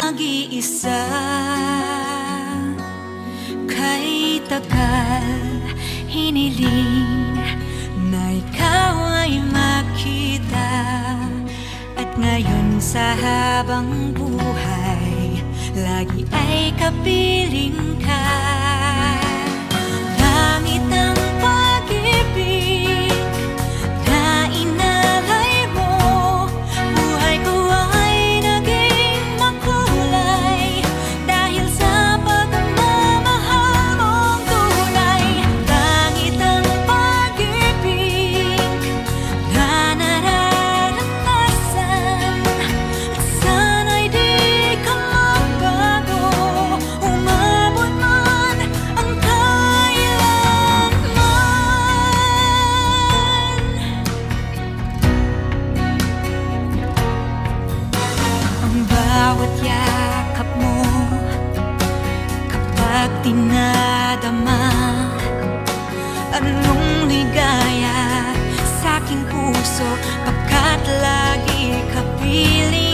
mag-iisa. Kay tagal hiniling na ikaw ay makita, at ngayon sa habang buhay lagi ay kapiling ka. Langit ang pag-ibig na inalay mo, buhay ko ay naging makulay dahil sa pagmamahal mong tunay. Langit ang pag-ibig na nararanasan, at sana'y di ka magbago, umabot man ang kailanman. Ang bawat yakap mo kapag dinadama, anong ligaya sa aking puso, pagkat lagi kapiling